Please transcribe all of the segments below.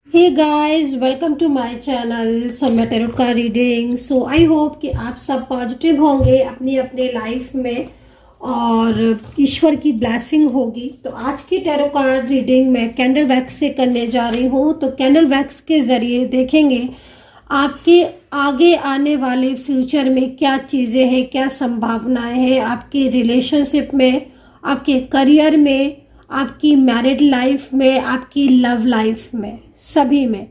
Hey guys, welcome to my channel Saumya tarot का reading. So I hope कि आप सब पॉजिटिव होंगे अपनी अपने लाइफ में और ईश्वर की ब्लेसिंग होगी। तो आज की टैरो कार्ड रीडिंग मैं कैंडल वैक्स से करने जा रही हूँ। तो कैंडल वैक्स के ज़रिए देखेंगे आपके आगे आने वाले फ्यूचर में क्या चीज़ें हैं, क्या संभावनाएं हैं आपके रिलेशनशिप में, आपके करियर में, आपकी मैरिड लाइफ में, आपकी लव लाइफ में, सभी में।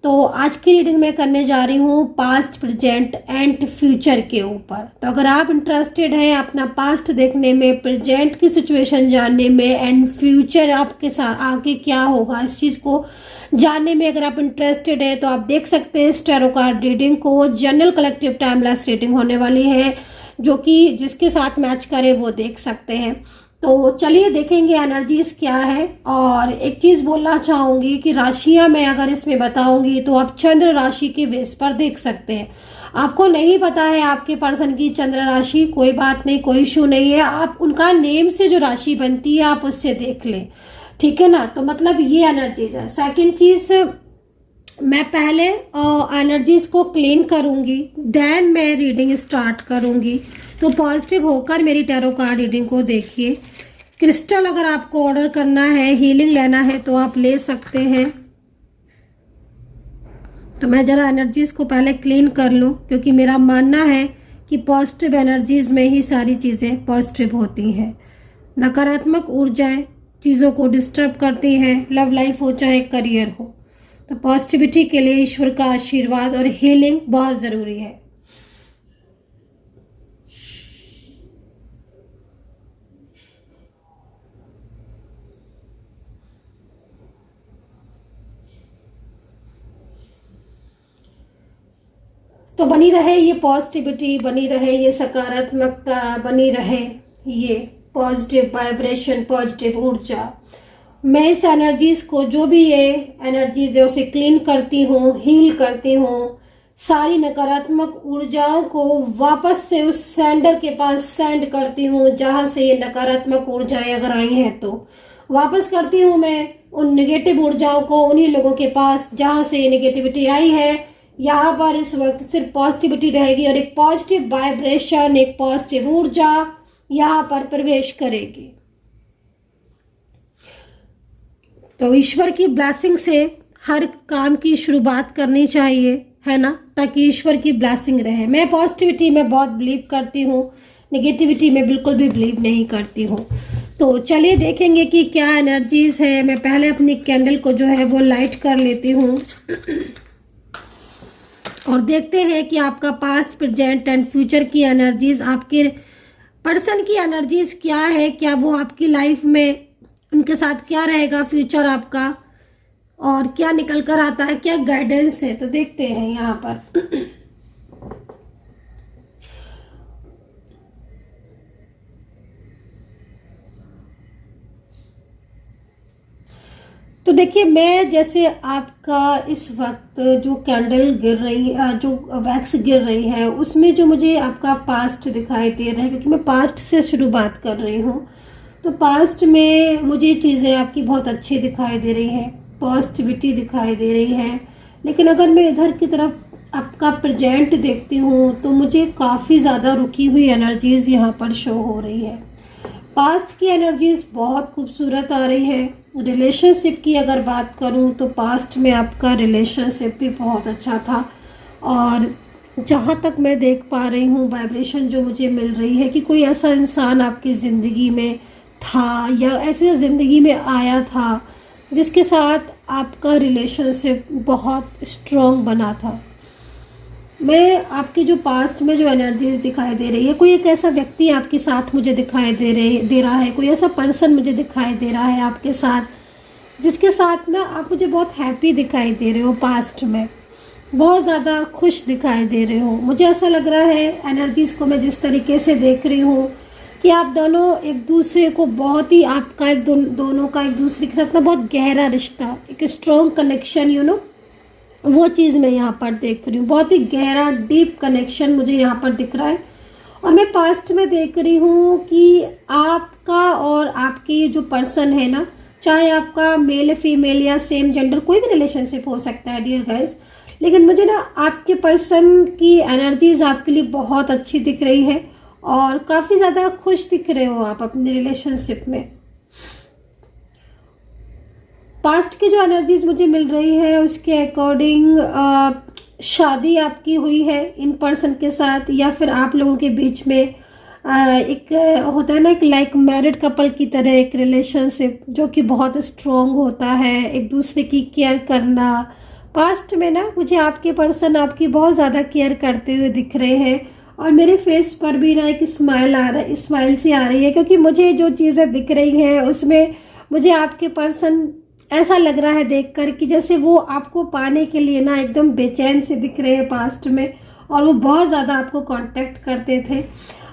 तो आज की रीडिंग में करने जा रही हूँ पास्ट, प्रेजेंट एंड फ्यूचर के ऊपर। तो अगर आप इंटरेस्टेड हैं अपना पास्ट देखने में, प्रेजेंट की सिचुएशन जानने में एंड फ्यूचर आपके साथ आगे क्या होगा इस चीज़ को जानने में अगर आप इंटरेस्टेड है तो आप देख सकते हैं इस टैरो कार्ड रीडिंग को। जनरल कलेक्टिव टाइमलेस रीडिंग होने वाली है, जो कि जिसके साथ मैच करे वो देख सकते हैं। तो चलिए देखेंगे एनर्जीज क्या है। और एक चीज़ बोलना चाहूँगी कि राशियाँ मैं अगर इसमें बताऊँगी तो आप चंद्र राशि के बेस पर देख सकते हैं। आपको नहीं पता है आपके पर्सन की चंद्र राशि, कोई बात नहीं, कोई इशू नहीं है। आप उनका नेम से जो राशि बनती है आप उससे देख लें, ठीक है ना। तो मतलब ये एनर्जीज है। सेकंड चीज़, मैं पहले एनर्जीज को क्लीन करूंगी, देन मैं रीडिंग स्टार्ट करूंगी। तो पॉजिटिव होकर मेरी टैरो कार्ड रीडिंग को देखिए। क्रिस्टल अगर आपको ऑर्डर करना है, हीलिंग लेना है तो आप ले सकते हैं। तो मैं ज़रा एनर्जीज को पहले क्लीन कर लूं, क्योंकि मेरा मानना है कि पॉजिटिव एनर्जीज में ही सारी चीज़ें पॉजिटिव होती हैं। नकारात्मक ऊर्जाएं चीज़ों को डिस्टर्ब करती हैं, लव लाइफ हो चाहे करियर हो। तो पॉजिटिविटी के लिए ईश्वर का आशीर्वाद और हीलिंग बहुत ज़रूरी है। तो बनी रहे ये पॉजिटिविटी, बनी रहे ये सकारात्मकता, बनी रहे ये पॉजिटिव वाइब्रेशन, पॉजिटिव ऊर्जा। मैं इस एनर्जीज को, जो भी ये एनर्जीज है उसे क्लीन करती हूँ, हील करती हूँ। सारी नकारात्मक ऊर्जाओं को वापस से उस सेंडर के पास सेंड करती हूँ जहाँ से ये नकारात्मक ऊर्जाएं अगर आई हैं तो वापस करती हूँ मैं उन नेगेटिव ऊर्जाओं को उन्हीं लोगों के पास जहाँ से ये नेगेटिविटी आई है। यहाँ पर इस वक्त सिर्फ पॉजिटिविटी रहेगी और एक पॉजिटिव वाइब्रेशन, एक पॉजिटिव ऊर्जा यहाँ पर प्रवेश करेगी। तो ईश्वर की ब्लेसिंग से हर काम की शुरुआत करनी चाहिए, है ना, ताकि ईश्वर की ब्लेसिंग रहे। मैं पॉजिटिविटी में बहुत बिलीव करती हूँ, नेगेटिविटी में बिल्कुल भी बिलीव नहीं करती हूँ। तो चलिए देखेंगे कि क्या एनर्जीज है। मैं पहले अपनी कैंडल को जो है वो लाइट कर लेती हूँ और देखते हैं कि आपका पास्ट, प्रेजेंट एंड फ्यूचर की एनर्जीज, आपके पर्सन की एनर्जीज क्या है, क्या वो आपकी लाइफ में, उनके साथ क्या रहेगा फ्यूचर आपका और क्या निकल कर आता है, क्या गाइडेंस है। तो देखते हैं यहाँ पर। तो देखिए, मैं जैसे आपका इस वक्त जो कैंडल गिर रही है, जो वैक्स गिर रही है, उसमें जो मुझे आपका पास्ट दिखाई दे रहा है, क्योंकि मैं पास्ट से शुरुआत कर रही हूँ। तो पास्ट में मुझे चीज़ें आपकी बहुत अच्छी दिखाई दे रही हैं, पॉजिटिविटी दिखाई दे रही है। लेकिन अगर मैं इधर की तरफ आपका प्रेजेंट देखती हूँ तो मुझे काफ़ी ज़्यादा रुकी हुई एनर्जीज यहाँ पर शो हो रही है। पास्ट की एनर्जीज बहुत खूबसूरत आ रही है। रिलेशनशिप की अगर बात करूँ तो पास्ट में आपका रिलेशनशिप भी बहुत अच्छा था। और जहाँ तक मैं देख पा रही हूँ, वाइब्रेशन जो मुझे मिल रही है कि कोई ऐसा इंसान आपकी ज़िंदगी में था या ऐसे ज़िंदगी में आया था जिसके साथ आपका रिलेशनशिप बहुत स्ट्रॉन्ग बना था। मैं आपके जो पास्ट में जो एनर्जीज दिखाई दे रही है, कोई एक ऐसा व्यक्ति आपके साथ मुझे दिखाई दे रहा है, कोई ऐसा पर्सन मुझे दिखाई दे रहा है आपके साथ, जिसके साथ ना आप मुझे बहुत हैप्पी दिखाई दे रहे हो, पास्ट में बहुत ज़्यादा खुश दिखाई दे रहे हो। मुझे ऐसा लग रहा है एनर्जीज को मैं जिस तरीके से देख रही हूँ कि आप दोनों एक दूसरे को बहुत ही, आपका एक दोनों का एक दूसरे के साथ ना बहुत गहरा रिश्ता, एक स्ट्रॉन्ग कनेक्शन, वो चीज़ मैं यहाँ पर देख रही हूँ। बहुत ही गहरा डीप कनेक्शन मुझे यहाँ पर दिख रहा है। और मैं पास्ट में देख रही हूँ कि आपका और आपके जो पर्सन है ना, चाहे आपका मेल फीमेल या सेम जेंडर कोई भी रिलेशनशिप हो सकता है डियर गाइस। लेकिन मुझे ना आपके पर्सन की एनर्जीज आपके लिए बहुत अच्छी दिख रही है और काफ़ी ज़्यादा खुश दिख रहे हो आप अपने रिलेशनशिप में। पास्ट की जो एनर्जीज मुझे मिल रही है उसके अकॉर्डिंग शादी आपकी हुई है इन पर्सन के साथ, या फिर आप लोगों के बीच में एक होता है ना एक लाइक मैरिड कपल की तरह एक रिलेशनशिप जो कि बहुत स्ट्रॉन्ग होता है, एक दूसरे की केयर करना। पास्ट में ना मुझे आपके पर्सन आपकी बहुत ज़्यादा केयर करते हुए दिख रहे हैं और मेरे फेस पर भी ना एक स्माइल आ रहा है, स्माइल सी आ रही है, क्योंकि मुझे जो चीज़ें दिख रही हैं उसमें मुझे आपके पर्सन ऐसा लग रहा है देखकर कि जैसे वो आपको पाने के लिए ना एकदम बेचैन से दिख रहे हैं पास्ट में, और वो बहुत ज़्यादा आपको कांटेक्ट करते थे।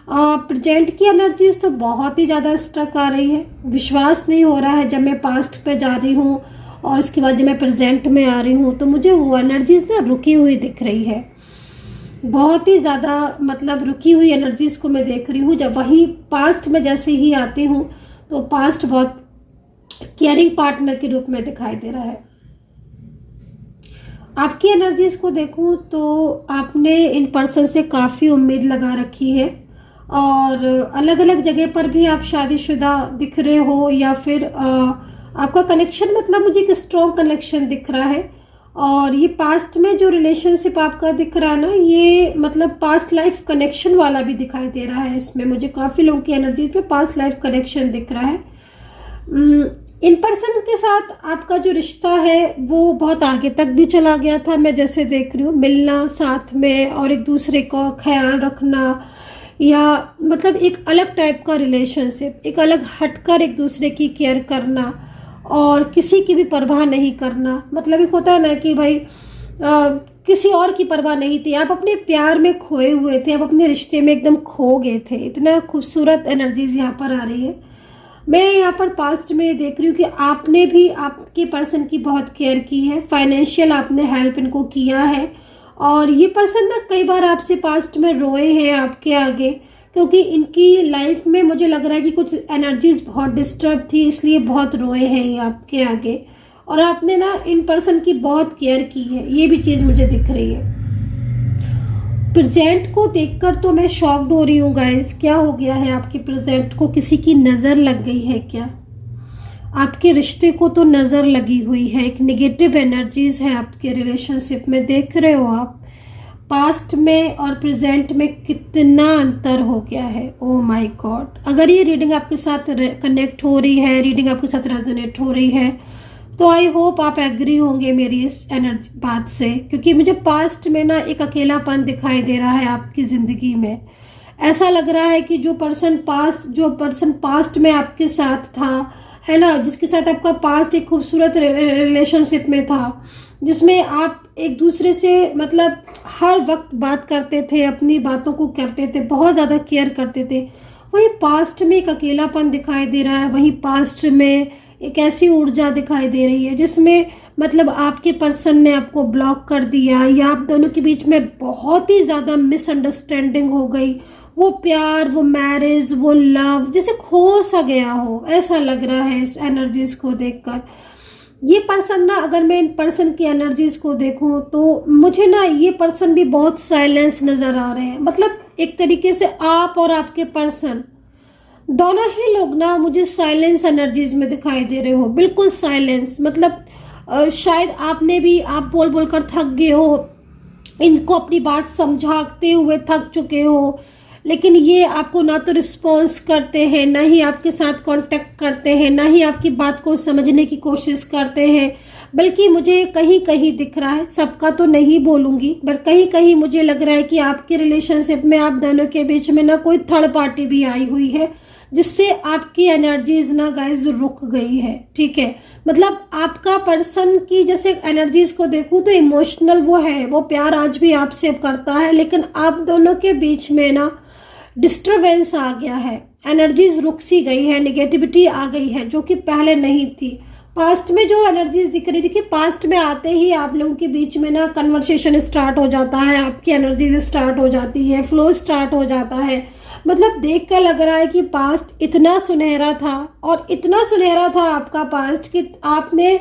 प्रेजेंट की एनर्जीज तो बहुत ही ज़्यादा स्ट्रक आ रही है, विश्वास नहीं हो रहा है जब मैं पास्ट पे जा रही हूँ और उसके बाद जब मैं प्रेजेंट में आ रही हूँ तो मुझे वो एनर्जीज ना रुकी हुई दिख रही है, बहुत ही ज़्यादा मतलब रुकी हुई एनर्जीज को मैं देख रही हूँ। जब वही पास्ट में जैसे ही आती हूँ तो पास्ट बहुत केयरिंग पार्टनर के रूप में दिखाई दे रहा है। आपकी एनर्जीज को देखूं तो आपने इन पर्सन से काफ़ी उम्मीद लगा रखी है और अलग अलग जगह पर भी आप शादीशुदा दिख रहे हो, या फिर आपका कनेक्शन मतलब मुझे एक स्ट्रॉन्ग कनेक्शन दिख रहा है। और ये पास्ट में जो रिलेशनशिप आपका दिख रहा है ना, ये मतलब पास्ट लाइफ कनेक्शन वाला भी दिखाई दे रहा है। इसमें मुझे काफ़ी लोगों की एनर्जीज में पास्ट लाइफ कनेक्शन दिख रहा है। इन पर्सन के साथ आपका जो रिश्ता है वो बहुत आगे तक भी चला गया था, मैं जैसे देख रही हूँ, मिलना साथ में और एक दूसरे का ख्याल रखना, या मतलब एक अलग टाइप का रिलेशनशिप, एक अलग हटकर एक दूसरे की केयर करना और किसी की भी परवाह नहीं करना। मतलब एक होता है ना कि भाई किसी और की परवाह नहीं थी, आप अपने प्यार में खोए हुए थे, आप अपने रिश्ते में एकदम खो गए थे। इतना खूबसूरत एनर्जीज यहाँ पर आ रही है। मैं यहाँ पर पास्ट में देख रही हूँ कि आपने भी आपके पर्सन की बहुत केयर की है, फाइनेंशियल आपने हेल्प इनको किया है, और ये पर्सन ना कई बार आपसे पास्ट में रोए हैं आपके आगे, क्योंकि इनकी लाइफ में मुझे लग रहा है कि कुछ एनर्जीज बहुत डिस्टर्ब थी, इसलिए बहुत रोए हैं ये आपके आगे, और आपने ना इन पर्सन की बहुत केयर की है, ये भी चीज़ मुझे दिख रही है। प्रेजेंट को देखकर तो मैं शॉक्ड हो रही हूँ गाइस। क्या हो गया है आपके प्रेजेंट को? किसी की नज़र लग गई है क्या? आपके रिश्ते को तो नज़र लगी हुई है, एक नेगेटिव एनर्जीज है आपके रिलेशनशिप में, देख रहे हो आप। पास्ट में और प्रेजेंट में कितना अंतर हो गया है, ओ माय गॉड। अगर ये रीडिंग आपके साथ कनेक्ट हो रही है, रीडिंग आपके साथ रेजोनेट हो रही है, तो आई होप आप एग्री होंगे मेरी इस एनर्जी बात से, क्योंकि मुझे पास्ट में ना एक अकेलापन दिखाई दे रहा है आपकी ज़िंदगी में। ऐसा लग रहा है कि जो पर्सन पास्ट में आपके साथ था, है ना, जिसके साथ आपका पास्ट एक खूबसूरत रिलेशनशिप में था, जिसमें आप एक दूसरे से मतलब हर वक्त बात करते थे, अपनी बातों को करते थे, बहुत ज़्यादा केयर करते थे, वहीं पास्ट में एक अकेलापन दिखाई दे रहा है। वहीं पास्ट में एक ऐसी ऊर्जा दिखाई दे रही है जिसमें मतलब आपके पर्सन ने आपको ब्लॉक कर दिया, या आप दोनों के बीच में बहुत ही ज़्यादा मिसअंडरस्टैंडिंग हो गई। वो प्यार, वो मैरिज, वो लव जैसे खो सा गया हो, ऐसा लग रहा है इस एनर्जीज को देखकर। ये पर्सन ना, अगर मैं इन पर्सन की एनर्जीज को देखूं तो मुझे ना ये पर्सन भी बहुत साइलेंस नज़र आ रहे हैं। मतलब एक तरीके से आप और आपके पर्सन दोनों ही लोग ना मुझे साइलेंस एनर्जीज में दिखाई दे रहे हो, बिल्कुल साइलेंस। मतलब शायद आपने भी, आप बोल बोल कर थक गए हो, इनको अपनी बात समझाते हुए थक चुके हो, लेकिन ये आपको ना तो रिस्पॉन्स करते हैं, ना ही आपके साथ कांटेक्ट करते हैं, ना ही आपकी बात को समझने की कोशिश करते हैं। बल्कि मुझे कहीं कहीं दिख रहा है, सबका तो नहीं बोलूँगी, बट कहीं कहीं मुझे लग रहा है कि आपके रिलेशनशिप में आप दोनों के बीच में ना कोई थर्ड पार्टी भी आई हुई है, जिससे आपकी एनर्जीज ना गाइज रुक गई है। ठीक है, मतलब आपका पर्सन की जैसे एनर्जीज को देखूं तो इमोशनल वो है, वो प्यार आज भी आपसे करता है, लेकिन आप दोनों के बीच में ना डिस्टर्बेंस आ गया है, एनर्जीज रुक सी गई है, नेगेटिविटी आ गई है जो कि पहले नहीं थी। पास्ट में जो एनर्जीज दिख रही थी कि पास्ट में आते ही आप लोगों के बीच में ना कन्वर्सेशन स्टार्ट हो जाता है, आपकी एनर्जीज स्टार्ट हो जाती है, फ्लो स्टार्ट हो जाता है, मतलब देख कर लग रहा है कि पास्ट इतना सुनहरा था, और इतना सुनहरा था आपका पास्ट कि आपने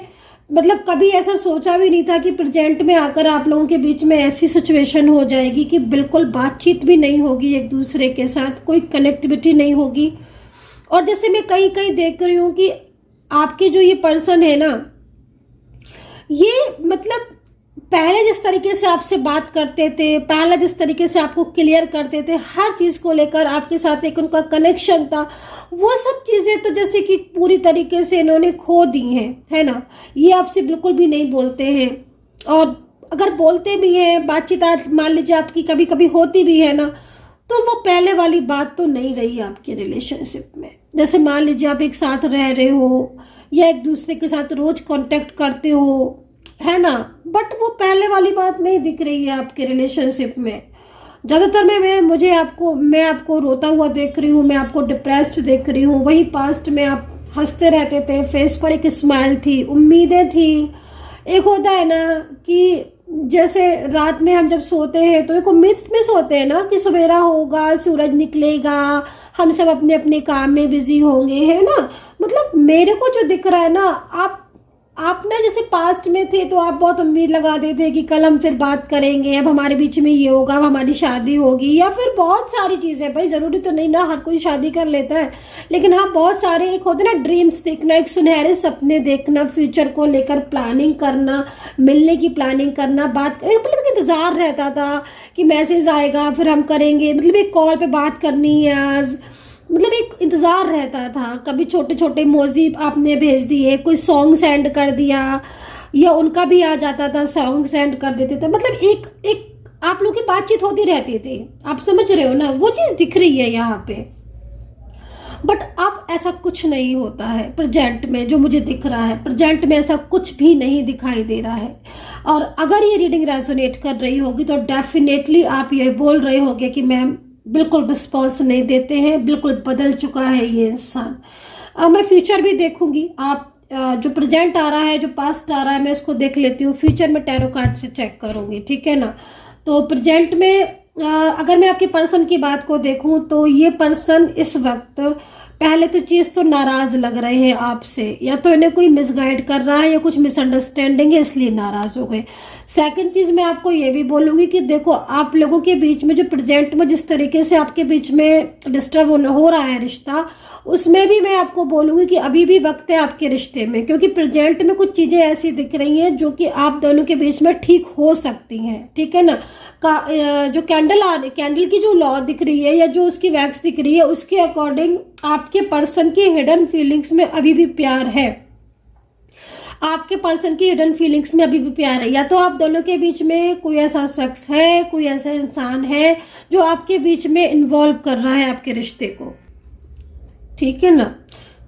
मतलब कभी ऐसा सोचा भी नहीं था कि प्रेजेंट में आकर आप लोगों के बीच में ऐसी सिचुएशन हो जाएगी कि बिल्कुल बातचीत भी नहीं होगी, एक दूसरे के साथ कोई कनेक्टिविटी नहीं होगी। और जैसे मैं कहीं कहीं देख रही हूँ कि आपके जो ये पर्सन है ना, ये मतलब पहले जिस तरीके से आपसे बात करते थे, पहले जिस तरीके से आपको क्लियर करते थे, हर चीज़ को लेकर आपके साथ एक उनका कनेक्शन था, वो सब चीज़ें तो जैसे कि पूरी तरीके से इन्होंने खो दी हैं, है ना। ये आपसे बिल्कुल भी नहीं बोलते हैं, और अगर बोलते भी हैं, बातचीत आज मान लीजिए आपकी कभी कभी होती भी है ना, तो वो पहले वाली बात तो नहीं रही आपके रिलेशनशिप में। जैसे मान लीजिए आप एक साथ रह रहे हो या एक दूसरे के साथ रोज कांटेक्ट करते हो, है ना, बट वो पहले वाली बात नहीं दिख रही है आपके रिलेशनशिप में। ज़्यादातर मैं आपको रोता हुआ देख रही हूँ, मैं आपको डिप्रेस्ड देख रही हूँ। वही पास्ट में आप हंसते रहते थे, फेस पर एक स्माइल थी, उम्मीदें थी। एक होता है ना कि जैसे रात में हम जब सोते हैं तो एक उम्मीद में सोते हैं ना कि सवेरा होगा, सूरज निकलेगा, हम सब अपने अपने काम में बिजी होंगे, है ना। मतलब मेरे को जो दिख रहा है ना, आप ना जैसे पास्ट में थे तो आप बहुत उम्मीद लगाते थे कि कल हम फिर बात करेंगे, अब हमारे बीच में ये होगा, अब हमारी शादी होगी, या फिर बहुत सारी चीज़ें। भाई ज़रूरी तो नहीं ना हर कोई शादी कर लेता है, लेकिन हाँ बहुत सारे एक होते ना ड्रीम्स देखना, एक सुनहरे सपने देखना, फ्यूचर को लेकर प्लानिंग करना, मिलने की प्लानिंग करना, बात मतलब एक इंतज़ार रहता था कि मैसेज आएगा फिर हम करेंगे, मतलब एक कॉल पे बात करनी है आज, मतलब एक इंतज़ार रहता था। कभी छोटे छोटे इमोजी आपने भेज दिए, कोई सॉन्ग सेंड कर दिया, या उनका भी आ जाता था, सॉन्ग सेंड कर देते थे। मतलब एक आप लोग की बातचीत होती रहती थी, आप समझ रहे हो ना, वो चीज़ दिख रही है यहाँ पे। बट अब ऐसा कुछ नहीं होता है प्रेजेंट में, जो मुझे दिख रहा है प्रेजेंट में ऐसा कुछ भी नहीं दिखाई दे रहा है। और अगर ये रीडिंग रेजोनेट कर रही होगी तो डेफिनेटली आप ये बोल रहे होंगे कि मैम बिल्कुल रिस्पॉन्स नहीं देते हैं, बिल्कुल बदल चुका है ये इंसान। अब मैं फ्यूचर भी देखूंगी, आप जो प्रेजेंट आ रहा है, जो पास्ट आ रहा है, मैं उसको देख लेती हूँ, फ्यूचर में टैरो कार्ड से चेक करूंगी, ठीक है ना। तो प्रेजेंट में अगर मैं आपके पर्सन की बात को देखूं तो ये पर्सन इस वक्त पहले तो चीज तो नाराज लग रहे हैं आपसे, या तो इन्हें कोई मिसगाइड कर रहा है या कुछ मिसअंडरस्टैंडिंग है इसलिए नाराज हो गए। सेकंड चीज मैं आपको ये भी बोलूंगी कि देखो आप लोगों के बीच में जो प्रेजेंट में जिस तरीके से आपके बीच में डिस्टर्ब हो रहा है रिश्ता, उसमें भी मैं आपको बोलूंगी कि अभी भी वक्त है आपके रिश्ते में, क्योंकि प्रेजेंट में कुछ चीजें ऐसी दिख रही हैं जो कि आप दोनों के बीच में ठीक हो सकती हैं, ठीक है ना। जो कैंडल की जो लॉ दिख रही है या जो उसकी वैक्स दिख रही है, उसके अकॉर्डिंग आपके पर्सन की हिडन फीलिंग्स में अभी भी प्यार है, आपके पर्सन की हिडन फीलिंग्स में अभी भी प्यार है। या तो आप दोनों के बीच में कोई ऐसा शख्स है, कोई ऐसा इंसान है जो आपके बीच में इन्वॉल्व कर रहा है आपके रिश्ते को, ठीक है ना।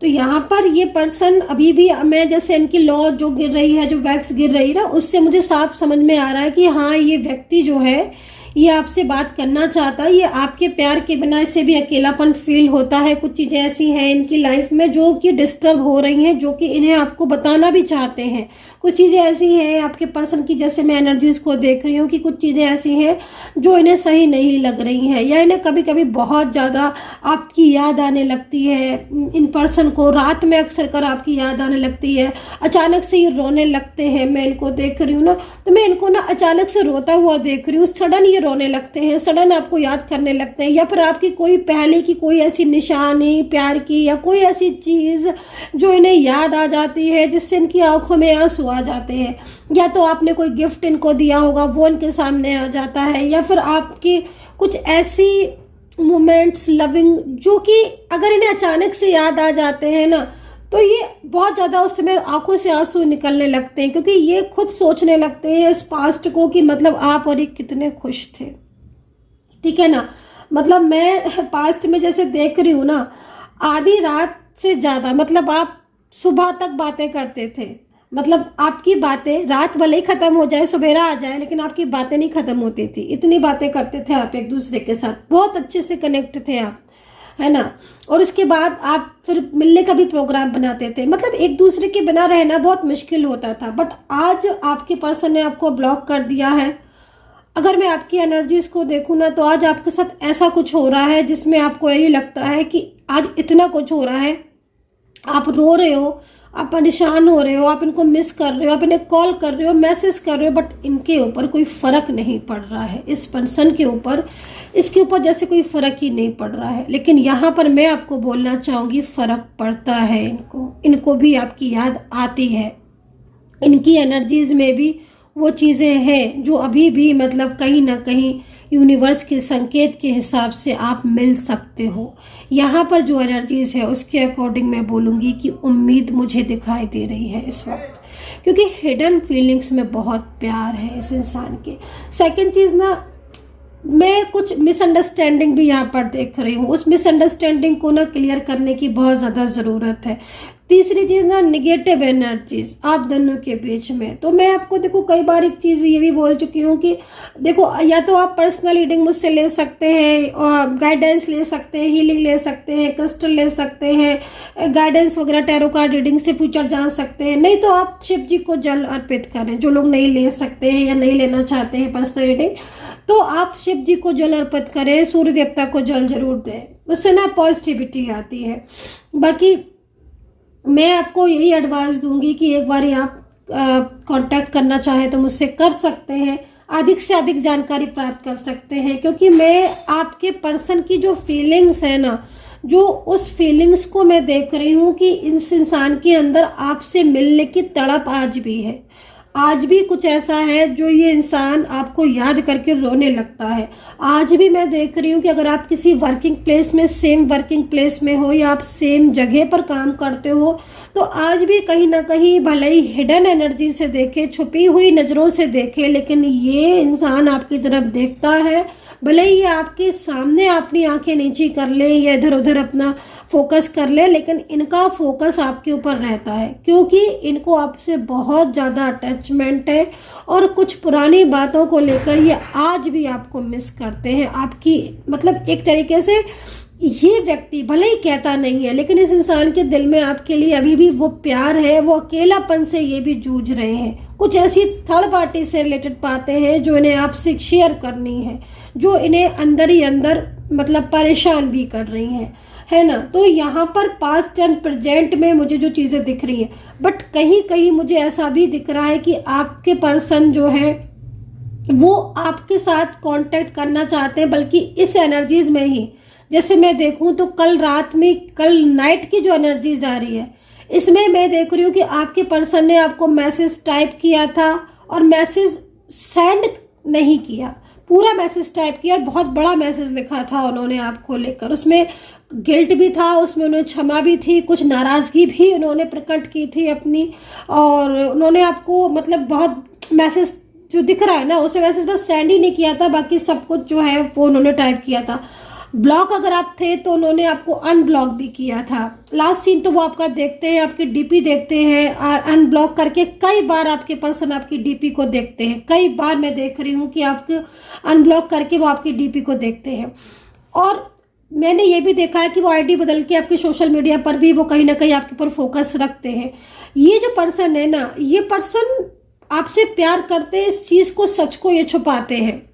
तो यहाँ पर ये पर्सन अभी भी, मैं जैसे इनकी लॉ जो गिर रही है, जो वैक्स गिर रही है ना, उससे मुझे साफ समझ में आ रहा है कि हाँ ये व्यक्ति जो है ये आपसे बात करना चाहता है, ये आपके प्यार के बिना इसे भी अकेलापन फील होता है। कुछ चीजें ऐसी हैं इनकी लाइफ में जो कि डिस्टर्ब हो रही हैं, जो कि इन्हें आपको बताना भी चाहते हैं। कुछ चीजें ऐसी हैं आपके पर्सन की, जैसे मैं एनर्जीज को देख रही हूँ कि कुछ चीजें ऐसी हैं जो इन्हें सही नहीं लग रही हैं, या इन्हें कभी कभी बहुत ज्यादा आपकी याद आने लगती है। इन पर्सन को रात में अक्सर कर आपकी याद आने लगती है, अचानक से ये रोने लगते हैं। मैं इनको देख रही हूँ ना, तो मैं इनको ना अचानक से रोता हुआ देख रही हूँ, सडन ये रोने लगते हैं, सडन आपको याद करने लगते हैं, या फिर आपकी कोई पहले की कोई ऐसी निशानी प्यार की या कोई ऐसी चीज जो इन्हें याद आ जाती है जिससे इनकी आंखों में आंसू आ जाते हैं। या तो आपने कोई गिफ्ट इनको दिया होगा वो इनके सामने आ जाता है, या फिर आपकी कुछ ऐसी मोमेंट्स लविंग जो कि अगर इन्हें अचानक से याद आ जाते हैं ना, तो ये बहुत ज्यादा उस समय आंखों से आंसू निकलने लगते हैं, क्योंकि ये खुद सोचने लगते हैं इस पास्ट को कि मतलब आप और ये कितने खुश थे, ठीक है ना। मतलब मैं पास्ट में जैसे देख रही हूँ ना, आधी रात से ज्यादा, मतलब आप सुबह तक बातें करते थे, मतलब आपकी बातें रात भले ही खत्म हो जाए, सवेरा आ जाए, लेकिन आपकी बातें नहीं खत्म होती थी। इतनी बातें करते थे आप एक दूसरे के साथ, बहुत अच्छे से कनेक्ट थे आप, है ना। और उसके बाद आप फिर मिलने का भी प्रोग्राम बनाते थे, मतलब एक दूसरे के बिना रहना बहुत मुश्किल होता था। बट आज आपके पर्सन ने आपको ब्लॉक कर दिया है। अगर मैं आपकी एनर्जीज को देखूँ ना, तो आज आपके साथ ऐसा कुछ हो रहा है जिसमें आपको यही लगता है कि आज इतना कुछ हो रहा है, आप रो रहे हो, आप परेशान हो रहे हो, आप इनको मिस कर रहे हो, आप इन्हें कॉल कर रहे हो, मैसेज कर रहे हो, बट इनके ऊपर कोई फर्क नहीं पड़ रहा है। इस पर्सन के ऊपर, इसके ऊपर जैसे कोई फर्क ही नहीं पड़ रहा है। लेकिन यहाँ पर मैं आपको बोलना चाहूँगी, फर्क पड़ता है इनको भी आपकी याद आती है। इनकी एनर्जीज में भी वो चीज़ें हैं जो अभी भी मतलब कहीं ना कहीं यूनिवर्स के संकेत के हिसाब से आप मिल सकते हो। यहाँ पर जो एनर्जीज है उसके अकॉर्डिंग मैं बोलूँगी कि उम्मीद मुझे दिखाई दे रही है इस वक्त, क्योंकि हिडन फीलिंग्स में बहुत प्यार है इस इंसान के। सेकंड चीज़ ना, मैं कुछ मिसअंडरस्टैंडिंग भी यहाँ पर देख रही हूँ। उस मिसअंडरस्टैंडिंग को ना क्लियर करने की बहुत ज़्यादा ज़रूरत है। तीसरी चीज़ ना, निगेटिव एनर्जीज आप दोनों के बीच में। तो मैं आपको देखो कई बार एक चीज़ ये भी बोल चुकी हूँ कि देखो, या तो आप पर्सनल रीडिंग मुझसे ले सकते हैं, और गाइडेंस ले सकते हैं, हीलिंग ले सकते हैं, क्रिस्टल ले सकते हैं, गाइडेंस वगैरह टैरो कार्ड रीडिंग से फ्यूचर जान सकते हैं। नहीं तो आप शिव जी को जल अर्पित करें। जो लोग नहीं ले सकते हैं या नहीं लेना चाहते हैं पर्सनल रीडिंग, तो आप शिव जी को जल अर्पित करें, सूर्य देवता को जल जरूर दें, उससे ना पॉजिटिविटी आती है। बाकी मैं आपको यही एडवाइस दूंगी कि एक बार आप कांटेक्ट करना चाहें तो मुझसे कर सकते हैं, अधिक से अधिक जानकारी प्राप्त कर सकते हैं, क्योंकि मैं आपके पर्सन की जो फीलिंग्स है ना, जो उस फीलिंग्स को मैं देख रही हूँ कि इस इंसान के अंदर आपसे मिलने की तड़प आज भी है। आज भी कुछ ऐसा है जो ये इंसान आपको याद करके रोने लगता है। आज भी मैं देख रही हूँ कि अगर आप किसी वर्किंग प्लेस में, सेम वर्किंग प्लेस में हो या आप सेम जगह पर काम करते हो, तो आज भी कहीं ना कहीं भले ही हिडन एनर्जी से देखे, छुपी हुई नज़रों से देखे, लेकिन ये इंसान आपकी तरफ देखता है। भले ही आपके सामने अपनी आंखें नीची कर ले या इधर उधर अपना फोकस कर ले, लेकिन इनका फोकस आपके ऊपर रहता है, क्योंकि इनको आपसे बहुत ज़्यादा अटैचमेंट है। और कुछ पुरानी बातों को लेकर ये आज भी आपको मिस करते हैं। आपकी मतलब एक तरीके से ये व्यक्ति भले ही कहता नहीं है, लेकिन इस इंसान के दिल में आपके लिए अभी भी वो प्यार है। वो अकेलापन से ये भी जूझ रहे हैं। कुछ ऐसी थर्ड पार्टी से रिलेटेड बातें हैं जो इन्हें आपसे शेयर करनी है, जो इन्हें अंदर ही अंदर मतलब परेशान भी कर रही हैं, है ना। तो यहाँ पर पास्ट एंड प्रेजेंट में मुझे जो चीज़ें दिख रही हैं, बट कहीं कहीं मुझे ऐसा भी दिख रहा है कि आपके पर्सन जो है वो आपके साथ कांटेक्ट करना चाहते हैं, बल्कि इस एनर्जीज में ही। जैसे मैं देखूं तो कल रात में, कल नाइट की जो एनर्जीज आ रही है, इसमें मैं देख रही हूँ कि आपके पर्सन ने आपको मैसेज टाइप किया था और मैसेज सेंड नहीं किया, पूरा मैसेज टाइप किया और बहुत बड़ा मैसेज लिखा था उन्होंने आपको लेकर। उसमें गिल्ट भी था, उसमें उन्हें क्षमा भी थी, कुछ नाराज़गी भी उन्होंने प्रकट की थी अपनी। और उन्होंने आपको मतलब बहुत मैसेज जो दिख रहा है ना, उसमें मैसेज बस सेंड ही नहीं किया था, बाकी सब कुछ जो है वो उन्होंने टाइप किया था। ब्लॉक अगर आप थे तो उन्होंने आपको अनब्लॉक भी किया था। लास्ट सीन तो वो आपका देखते हैं, आपकी डीपी देखते हैं, और अनब्लॉक करके कई बार आपके पर्सन आपकी डीपी को देखते हैं। कई बार मैं देख रही हूँ कि आपको अनब्लॉक करके वो आपकी डीपी को देखते हैं। और मैंने ये भी देखा है कि वो आईडी बदल के आपके सोशल मीडिया पर भी वो कहीं ना कहीं आपके ऊपर फोकस रखते हैं। ये जो पर्सन है ना, ये पर्सन आपसे प्यार करते हैं, इस चीज़ को, सच को ये छुपाते हैं।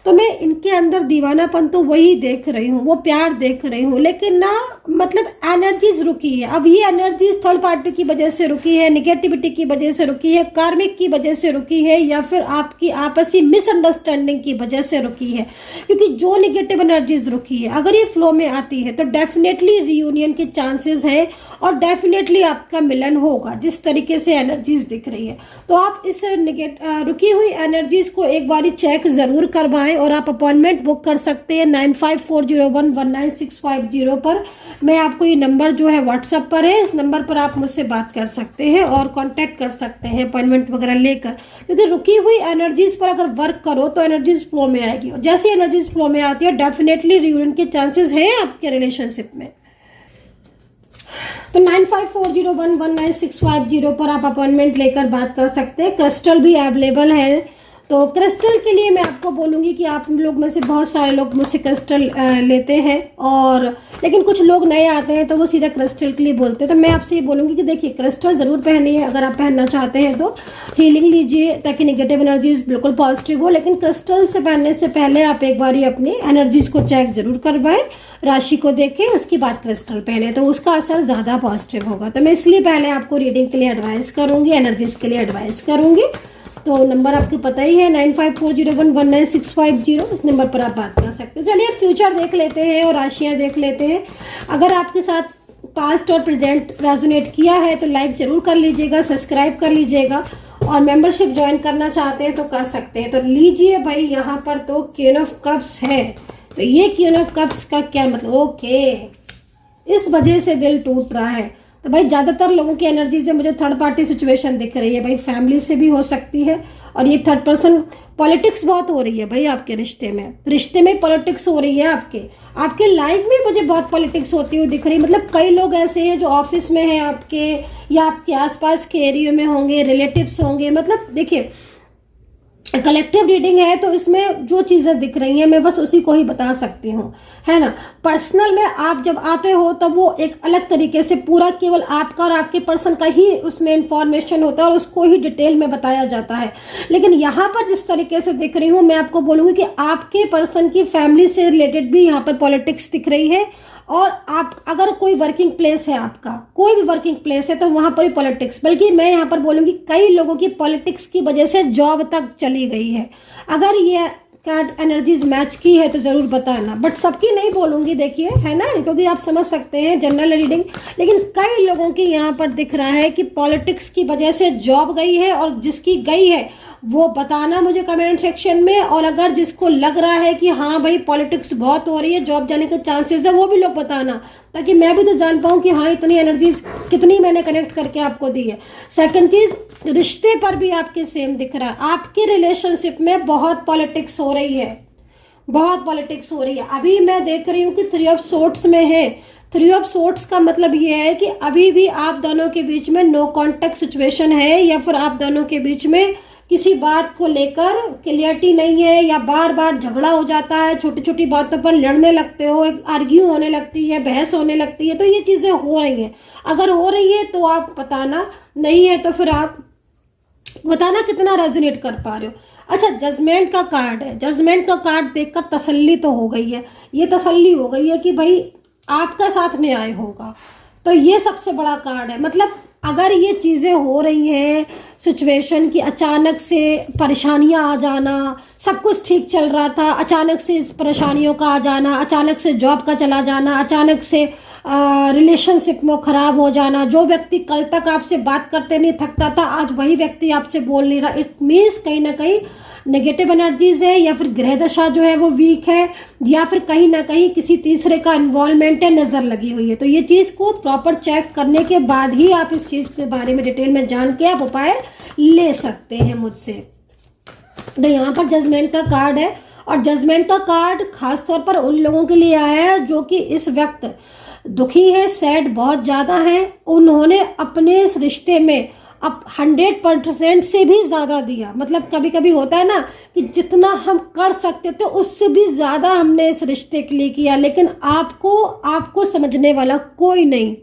तो मैं इनके अंदर दीवानापन तो वही देख रही हूँ, वो प्यार देख रही हूँ, लेकिन ना मतलब एनर्जीज रुकी है। अब ये एनर्जीज थर्ड पार्टी की वजह से रुकी है, निगेटिविटी की वजह से रुकी है, कार्मिक की वजह से रुकी है, या फिर आपकी आपसी मिसअंडरस्टैंडिंग की वजह से रुकी है। क्योंकि जो निगेटिव एनर्जीज रुकी है, अगर ये फ्लो में आती है तो डेफिनेटली रियूनियन के चांसेस है और डेफिनेटली आपका मिलन होगा, जिस तरीके से एनर्जीज दिख रही है। तो आप इस रुकी हुई एनर्जीज को एक बार चेक जरूर करवाएं, और आप अपॉइंटमेंट बुक कर सकते हैं 9540119650 पर। मैं आपको ये नंबर जो है व्हाट्सएप पर है, इस नंबर पर आप मुझसे बात कर सकते हैं और कांटेक्ट कर सकते हैं अपॉइंटमेंट वगैरह लेकर। क्योंकि रुकी हुई एनर्जीज पर अगर वर्क करो तो एनर्जीज फ्लो में आएगी, और जैसी एनर्जीज फ्लो में आती है डेफिनेटली रियूनियन के चांसेस हैं आपके रिलेशनशिप में। तो 9540119650 पर आप अपॉइंटमेंट लेकर बात कर सकते हैं। क्रिस्टल भी अवेलेबल है, तो क्रिस्टल के लिए मैं आपको बोलूँगी कि आप लोग में से बहुत सारे लोग मुझसे क्रिस्टल लेते हैं, और लेकिन कुछ लोग नए आते हैं तो वो सीधा क्रिस्टल के लिए बोलते हैं। तो मैं आपसे ये बोलूँगी कि देखिए, क्रिस्टल ज़रूर पहनिए अगर आप पहनना चाहते हैं तो, हीलिंग लीजिए ताकि नेगेटिव एनर्जीज बिल्कुल पॉजिटिव हो। लेकिन क्रिस्टल से पहनने से पहले आप एक बार अपनी एनर्जीज को चेक जरूर करवाएं, राशि को देखें, उसके बाद क्रिस्टल पहने, तो उसका असर ज़्यादा पॉजिटिव होगा। तो मैं इसलिए पहले आपको रीडिंग के लिए एडवाइस करूँगी, एनर्जीज के लिए एडवाइस करूँगी। तो नंबर आपको पता ही है 9540119650, इस नंबर पर आप बात कर सकते हो। चलिए फ्यूचर देख लेते हैं और राशियां देख लेते हैं। अगर आपके साथ पास्ट और प्रेजेंट रेजोनेट किया है तो लाइक जरूर कर लीजिएगा, सब्सक्राइब कर लीजिएगा, और मेंबरशिप ज्वाइन करना चाहते हैं तो कर सकते हैं। तो लीजिए भाई, यहाँ पर तो क्वीन ऑफ कप्स है, तो ये क्वीन ऑफ कप्स का क्या मतलब, ओके, इस वजह से दिल टूट रहा है। तो भाई ज़्यादातर लोगों की एनर्जी से मुझे थर्ड पार्टी सिचुएशन दिख रही है भाई, फैमिली से भी हो सकती है, और ये थर्ड पर्सन पॉलिटिक्स बहुत हो रही है भाई आपके रिश्ते में पॉलिटिक्स हो रही है। आपके लाइफ में मुझे बहुत पॉलिटिक्स होती हुई दिख रही है। मतलब कई लोग ऐसे हैं जो ऑफिस में हैं आपके, या आपके आसपास के एरिया में होंगे, रिलेटिव्स होंगे। मतलब देखिए, कलेक्टिव रीडिंग है तो इसमें जो चीजें दिख रही हैं मैं बस उसी को ही बता सकती हूँ, है ना। पर्सनल में आप जब आते हो तब वो एक अलग तरीके से पूरा केवल आपका और आपके पर्सन का ही उसमें इंफॉर्मेशन होता है और उसको ही डिटेल में बताया जाता है। लेकिन यहाँ पर जिस तरीके से दिख रही हूँ मैं आपको बोलूंगी कि आपके पर्सन की फैमिली से रिलेटेड भी यहाँ पर पॉलिटिक्स दिख रही है। और आप अगर कोई वर्किंग प्लेस है, आपका कोई भी वर्किंग प्लेस है, तो वहां पर भी पॉलिटिक्स, बल्कि मैं यहाँ पर बोलूंगी कई लोगों की पॉलिटिक्स की वजह से जॉब तक चली गई है। अगर ये कार्ड एनर्जीज मैच की है तो जरूर बताना, बट सबकी नहीं बोलूंगी, देखिए, है ना, क्योंकि आप समझ सकते हैं जनरल रीडिंग। लेकिन कई लोगों की यहाँ पर दिख रहा है कि पॉलिटिक्स की वजह से जॉब गई है, और जिसकी गई है वो बताना मुझे कमेंट सेक्शन में। और अगर जिसको लग रहा है कि हाँ भाई पॉलिटिक्स बहुत हो रही है, जॉब जाने के चांसेस है, वो भी लोग बताना, ताकि मैं भी तो जान पाऊँ कि हाँ इतनी एनर्जीज कितनी मैंने कनेक्ट करके आपको दी है। सेकंड चीज, रिश्ते पर भी आपके सेम दिख रहा है, आपके रिलेशनशिप में बहुत पॉलिटिक्स हो रही है, बहुत पॉलिटिक्स हो रही है। अभी मैं देख रही हूँ कि 3 ऑफ सोर्ट्स में है। 3 ऑफ सोर्ट्स का मतलब ये है कि अभी भी आप दोनों के बीच में नो कॉन्टेक्ट सिचुएशन है, या फिर आप दोनों के बीच में किसी बात को लेकर क्लियरिटी नहीं है, या बार बार झगड़ा हो जाता है, छोटी छोटी बातों पर लड़ने लगते हो, एक आर्ग्यू होने लगती है, बहस होने लगती है। तो ये चीजें हो रही हैं। अगर हो रही है तो आप बताना, नहीं है तो फिर आप बताना कितना रेजोनेट कर पा रहे हो। अच्छा, जजमेंट का कार्ड है। जजमेंट का कार्ड देखकर तसल्ली तो हो गई है, ये तसल्ली हो गई है कि भाई आपका साथ न्याय होगा। तो ये सबसे बड़ा कार्ड है। मतलब अगर ये चीज़ें हो रही हैं, सिचुएशन की अचानक से परेशानियां आ जाना, सब कुछ ठीक चल रहा था, अचानक से इस परेशानियों का आ जाना, अचानक से जॉब का चला जाना, अचानक से रिलेशनशिप में खराब हो जाना, जो व्यक्ति कल तक आपसे बात करते नहीं थकता था, आज वही व्यक्ति आपसे बोल नहीं रहा, इट मीन्स कहीं ना कहीं नेगेटिव एनर्जीज है, या फिर ग्रह दशा जो है वो वीक है, या फिर कहीं ना कहीं किसी तीसरे का इन्वॉल्वमेंट है, नजर लगी हुई है। तो ये चीज को प्रॉपर चेक करने के बाद ही आप इस चीज के बारे में डिटेल में जान के आप उपाय ले सकते हैं मुझसे। तो यहाँ पर जजमेंट का कार्ड है, और जजमेंट का कार्ड खासतौर पर उन लोगों के लिए आया है जो कि इस वक्त दुखी है, सैड बहुत ज्यादा है। उन्होंने अपने इस रिश्ते में अब 100% से भी ज्यादा दिया। मतलब कभी कभी होता है ना कि जितना हम कर सकते थे उससे भी ज्यादा हमने इस रिश्ते के लिए किया, लेकिन आपको समझने वाला कोई नहीं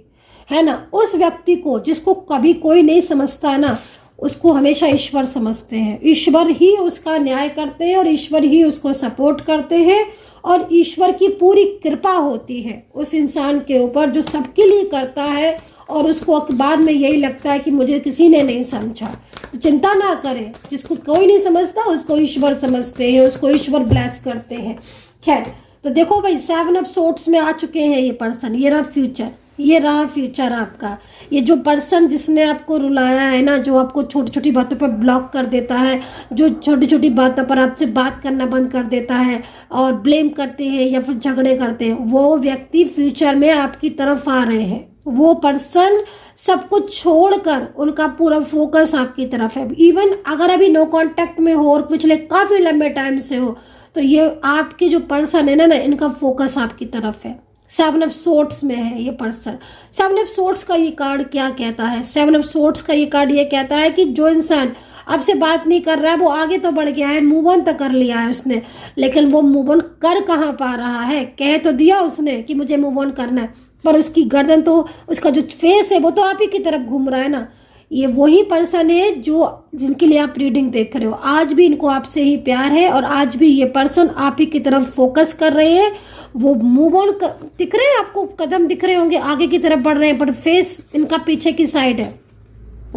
है ना। उस व्यक्ति को जिसको कभी कोई नहीं समझता ना, उसको हमेशा ईश्वर समझते हैं। ईश्वर ही उसका न्याय करते हैं, और ईश्वर ही उसको सपोर्ट करते हैं, और ईश्वर की पूरी कृपा होती है उस इंसान के ऊपर जो सबके लिए करता है, और उसको बाद में यही लगता है कि मुझे किसी ने नहीं समझा। तो चिंता ना करें, जिसको कोई नहीं समझता उसको ईश्वर समझते हैं, उसको ईश्वर ब्लेस करते हैं। खैर, तो देखो भाई 7 ऑफ सोर्ट्स में आ चुके हैं ये पर्सन। ये रहा फ्यूचर, ये रहा फ्यूचर आपका। ये जो पर्सन जिसने आपको रुलाया है ना, जो आपको छोटी छोटी बातों पर ब्लॉक कर देता है, जो छोटी छोटी बातों पर आपसे बात करना बंद कर देता है और ब्लेम करते हैं या फिर झगड़े करते हैं, वो व्यक्ति फ्यूचर में आपकी तरफ आ रहे हैं। वो पर्सन सब कुछ छोड़कर उनका पूरा फोकस आपकी तरफ है। इवन अगर अभी नो कांटेक्ट में हो और पिछले काफी लंबे टाइम से हो, तो ये आपके जो पर्सन है ना, इनका फोकस आपकी तरफ है। 7 ऑफ सोर्ट्स में है ये पर्सन। 7 ऑफ सोर्ट्स का ये कार्ड क्या कहता है? 7 ऑफ सोर्ट्स का ये कार्ड ये कहता है कि जो इंसान आपसे बात नहीं कर रहा है, वो आगे तो बढ़ गया है, मूव ऑन तो कर लिया है उसने, लेकिन वो मूव ऑन कर कहाँ पा रहा है। कह तो दिया उसने कि मुझे मूव ऑन करना है, पर उसकी गर्दन तो, उसका जो फेस है वो तो आप ही की तरफ घूम रहा है ना। ये वही पर्सन है जो जिनके लिए आप रीडिंग देख रहे हो। आज भी इनको आपसे ही प्यार है और आज भी ये पर्सन आप ही की तरफ फोकस कर रहे हैं। वो मूव ऑन दिख रहे हैं आपको, कदम दिख रहे होंगे, आगे की तरफ बढ़ रहे हैं, पर फेस इनका पीछे की साइड है।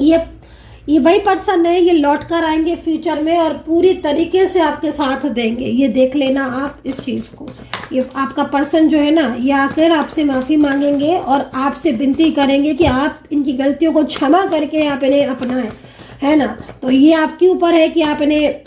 ये वही पर्सन है, ये लौट कर आएंगे फ्यूचर में और पूरी तरीके से आपके साथ देंगे। ये देख लेना आप इस चीज को। ये आपका पर्सन जो है ना, ये आकर आपसे माफी मांगेंगे और आपसे विनती करेंगे कि आप इनकी गलतियों को क्षमा करके आप इन्हें अपनाएं, है ना। तो ये आपके ऊपर है कि आप इन्हें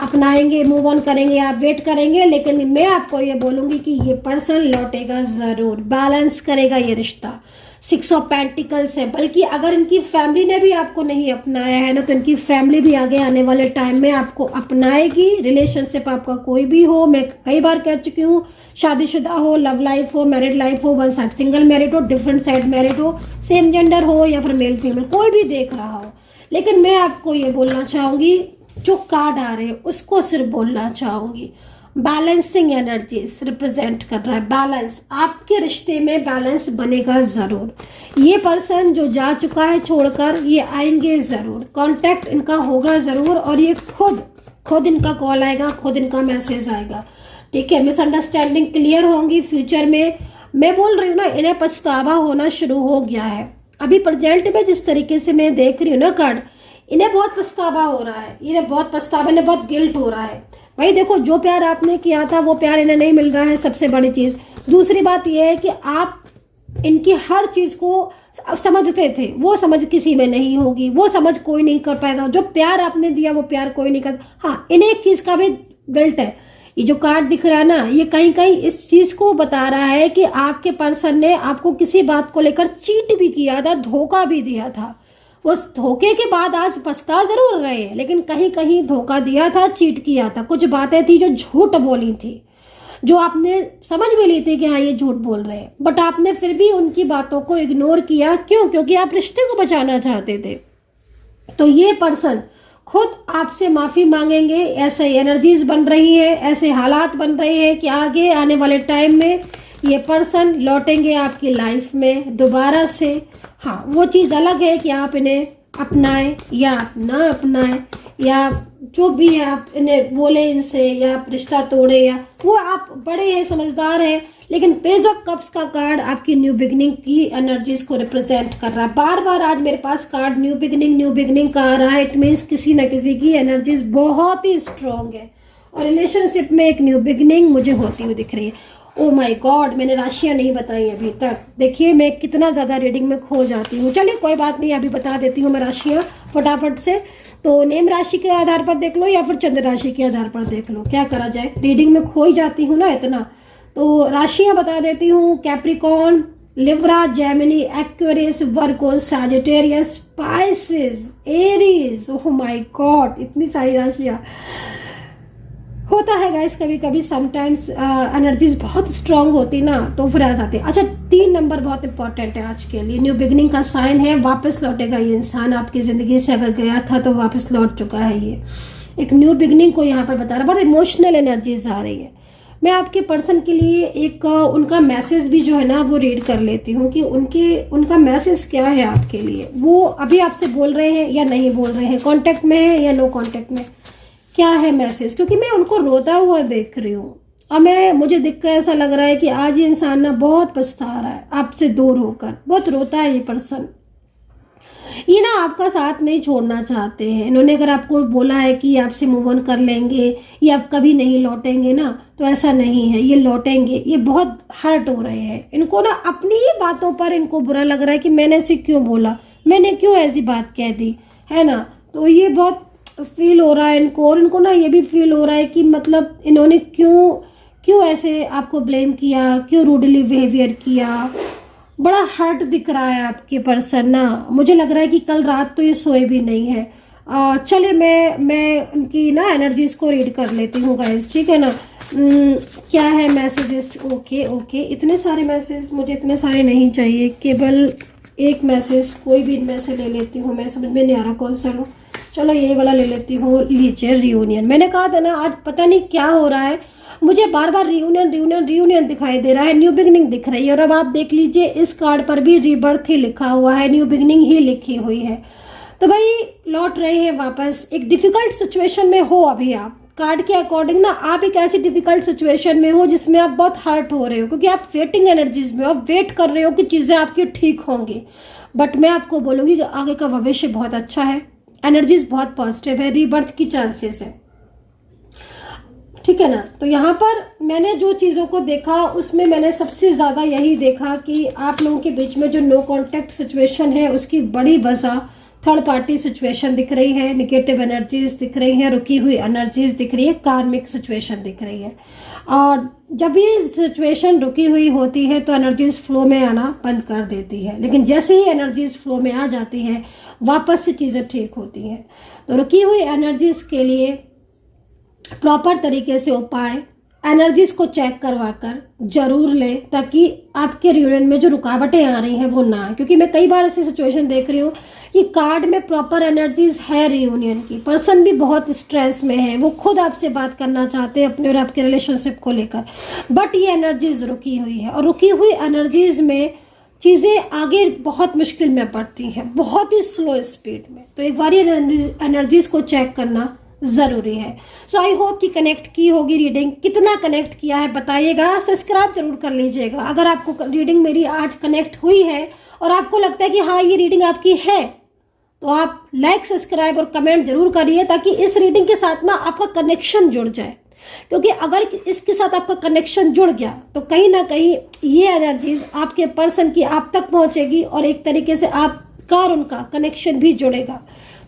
अपनाएंगे, मूव ऑन करेंगे, आप वेट करेंगे। लेकिन मैं आपको ये बोलूंगी कि ये पर्सन लौटेगा जरूर, बैलेंस करेगा ये रिश्ता। 6 ऑफ पेंटिकल्स है, बल्कि अगर इनकी फैमिली ने भी आपको नहीं अपनाया है ना, तो इनकी फैमिली भी आगे आने वाले टाइम में आपको अपनाएगी। रिलेशनशिप आपका कोई भी हो, मैं कई बार कह चुकी हूँ, शादीशुदा हो, लव लाइफ हो, मैरिड लाइफ हो, वन साइड सिंगल मैरिड हो, डिफरेंट साइड मैरिड हो, सेम जेंडर हो या फिर मेल फीमेल, कोई भी देख रहा हो। लेकिन मैं आपको ये बोलना चाहूंगी, जो कार्ड आ रहे हैं उसको सिर्फ बोलना चाहूंगी, बैलेंसिंग एनर्जीज रिप्रेजेंट कर रहा है। बैलेंस, आपके रिश्ते में बैलेंस बनेगा जरूर। ये पर्सन जो जा चुका है छोड़कर, ये आएंगे जरूर, कांटेक्ट इनका होगा जरूर, और ये खुद इनका कॉल आएगा, खुद इनका मैसेज आएगा, ठीक है। मिसअंडरस्टैंडिंग क्लियर होंगी फ्यूचर में। मैं बोल रही हूँ ना, इन्हें पछतावा होना शुरू हो गया है। अभी प्रेजेंट में जिस तरीके से मैं देख रही हूँ ना कार्ड, इन्हें बहुत पछतावा हो रहा है, इन्हें बहुत पछतावा, इन्हें बहुत गिल्ट हो रहा है। भाई देखो, जो प्यार आपने किया था वो प्यार इन्हें नहीं मिल रहा है, सबसे बड़ी चीज। दूसरी बात यह है कि आप इनकी हर चीज को समझते थे, वो समझ किसी में नहीं होगी, वो समझ कोई नहीं कर पाएगा। जो प्यार आपने दिया वो प्यार कोई नहीं कर। हाँ, इन्हें एक चीज का भी गिल्ट है। ये जो कार्ड दिख रहा है ना, ये कहीं कहीं इस चीज को बता रहा है कि आपके पर्सन ने आपको किसी बात को लेकर चीट भी किया था, धोखा भी दिया था। उस धोखे के बाद आज पछता जरूर रहे हैं, लेकिन कहीं कहीं धोखा दिया था, चीट किया था। कुछ बातें थी जो झूठ बोली थी, जो आपने समझ भी ली थी कि हाँ ये झूठ बोल रहे हैं, बट आपने फिर भी उनकी बातों को इग्नोर किया। क्यों? क्योंकि आप रिश्ते को बचाना चाहते थे। तो ये पर्सन खुद आपसे माफी मांगेंगे। ऐसे एनर्जीज बन रही है, ऐसे हालात बन रहे हैं कि आगे आने वाले टाइम में ये पर्सन लौटेंगे आपकी लाइफ में दोबारा से। हाँ, वो चीज़ अलग है कि आप इन्हें अपनाएं या आप ना अपनाएं, या जो भी है आप इन्हें बोले इनसे, या आप रिश्ता तोड़े, या वो आप बड़े हैं, समझदार हैं। लेकिन पेज ऑफ कप्स का कार्ड आपकी न्यू बिगनिंग की एनर्जीज को रिप्रेजेंट कर रहा है। बार बार आज मेरे पास कार्ड न्यू बिगनिंग का आ रहा है। इट मीन्स किसी न किसी की एनर्जीज बहुत ही स्ट्रांग है और रिलेशनशिप में एक न्यू बिगनिंग मुझे होती हुई दिख रही है। ओ माय गॉड, मैंने राशियां नहीं बताई अभी तक। देखिए मैं कितना ज़्यादा रीडिंग में खो जाती हूँ। चलिए कोई बात नहीं, अभी बता देती हूँ मैं राशियां फटाफट से। तो नेम राशि के आधार पर देख लो या फिर चंद्र राशि के आधार पर देख लो, क्या करा जाए, रीडिंग में खो ही जाती हूँ ना इतना। तो राशियां बता देती हूँ। Capricorn, Libra, Gemini, Aquarius, Virgo, Sagittarius, spices, Aries. Oh my God, इतनी सारी राशियां। होता है गाइस, कभी कभी समटाइम्स एनर्जीज बहुत स्ट्रांग होती ना, तो फिर आ जाती है। अच्छा, 3 नंबर बहुत इंपॉर्टेंट है आज के लिए। न्यू बिगनिंग का साइन है, वापस लौटेगा ये इंसान आपकी जिंदगी से। अगर गया था तो वापस लौट चुका है। ये एक न्यू बिगनिंग को यहाँ पर बता रहा है। बहुत इमोशनल एनर्जीज आ रही है। मैं आपके पर्सन के लिए एक उनका मैसेज भी जो है ना वो रीड कर लेती हूँ कि उनका मैसेज क्या है आपके लिए। वो अभी आपसे बोल रहे हैं या नहीं बोल रहे हैं, कांटेक्ट में है या नो कांटेक्ट में, क्या है मैसेज। क्योंकि मैं उनको रोता हुआ देख रही हूँ और मुझे दिख कर ऐसा लग रहा है कि आज ये इंसान ना बहुत पछता रहा है आपसे दूर होकर, बहुत रोता है ये पर्सन। ये ना आपका साथ नहीं छोड़ना चाहते हैं। इन्होंने अगर आपको बोला है कि आपसे मूव ऑन कर लेंगे या आप कभी नहीं लौटेंगे ना, तो ऐसा नहीं है, ये लौटेंगे। ये बहुत हर्ट हो रहे हैं। इनको ना अपनी ही बातों पर इनको बुरा लग रहा है कि मैंने ऐसे क्यों बोला, मैंने क्यों ऐसी बात कह दी, है ना। तो ये बहुत फील हो रहा है इनको, और इनको ना ये भी फील हो रहा है कि मतलब इन्होंने क्यों ऐसे आपको ब्लेम किया, क्यों रूडली बिहेवियर किया। बड़ा हर्ट दिख रहा है आपके पर्सन ना। मुझे लग रहा है कि कल रात तो ये सोए भी नहीं है। चलिए मैं उनकी ना एनर्जीज को रीड कर लेती हूँ गाइस, ठीक है ना। क्या है मैसेजेस। ओके, इतने सारे मैसेज, मुझे इतने सारे नहीं चाहिए, केवल एक मैसेज कोई भी इनमें से ले लेती हूँ मैं। समझ में नहीं आ रहा कौन सा लूँ। चलो ये वाला ले लेती हूँ। लीजिए रियूनियन। मैंने कहा था ना आज पता नहीं क्या हो रहा है, मुझे बार बार रियूनियन रियूनियन रियूनियन दिखाई दे रहा है, न्यू बिगनिंग दिख रही है। और अब आप देख लीजिए इस कार्ड पर भी रीबर्थ ही लिखा हुआ है, न्यू बिगनिंग ही लिखी हुई है। तो भाई लौट रहे हैं वापस। एक डिफिकल्ट सिचुएशन में हो अभी आप, कार्ड के अकॉर्डिंग ना आप एक ऐसी डिफिकल्ट सिचुएशन में हो जिसमें आप बहुत हर्ट हो रहे हो, क्योंकि आप वेटिंग एनर्जीज में हो, आप वेट कर रहे हो कि चीज़ें आपकी ठीक होंगी। बट मैं आपको बोलूँगी कि आगे का भविष्य बहुत अच्छा है, एनर्जीज बहुत पॉजिटिव है, रीबर्थ की चांसेस है, ठीक है ना। तो यहाँ पर मैंने जो चीज़ों को देखा उसमें मैंने सबसे ज़्यादा यही देखा कि आप लोगों के बीच में जो नो कॉन्टैक्ट सिचुएशन है उसकी बड़ी वजह थर्ड पार्टी सिचुएशन दिख रही है, निगेटिव एनर्जीज दिख रही है, रुकी हुई एनर्जीज दिख रही है, कार्मिक सिचुएशन दिख रही है। और जब ये सिचुएशन रुकी हुई होती है तो एनर्जीज फ्लो में आना बंद कर देती है, लेकिन जैसे ही एनर्जीज फ्लो में आ जाती है वापस से चीज़ें ठीक होती हैं। तो रुकी हुई एनर्जीज के लिए प्रॉपर तरीके से उपाय एनर्जीज को चेक करवा कर जरूर लें, ताकि आपके रियूनियन में जो रुकावटें आ रही हैं वो ना आए। क्योंकि मैं कई बार ऐसी सिचुएशन देख रही हूँ कि कार्ड में प्रॉपर एनर्जीज है रियूनियन की, पर्सन भी बहुत स्ट्रेस में है, वो खुद आपसे बात करना चाहते हैं अपने और आपके रिलेशनशिप को लेकर, बट ये एनर्जीज रुकी हुई है। और रुकी हुई एनर्जीज में चीज़ें आगे बहुत मुश्किल में पड़ती हैं, बहुत ही स्लो स्पीड में। तो एक बार ये एनर्जीज को चेक करना ज़रूरी है। सो आई होप कि कनेक्ट की होगी रीडिंग। कितना कनेक्ट किया है बताइएगा, सब्सक्राइब जरूर कर लीजिएगा। अगर आपको रीडिंग मेरी आज कनेक्ट हुई है और आपको लगता है कि हाँ ये रीडिंग आपकी है, तो आप लाइक सब्सक्राइब और कमेंट जरूर करिए, ताकि इस रीडिंग के साथ ना आपका कनेक्शन जुड़ जाए। क्योंकि अगर इसके साथ आपका कनेक्शन जुड़ गया तो कहीं ना कहीं ये एनर्जीज आपके पर्सन की आप तक पहुंचेगी और एक तरीके से आपका और उनका कनेक्शन भी जुड़ेगा।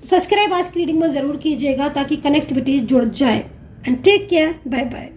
सब्सक्राइब आज की रीडिंग में जरूर कीजिएगा ताकि कनेक्टिविटी जुड़ जाए। And take care, bye bye.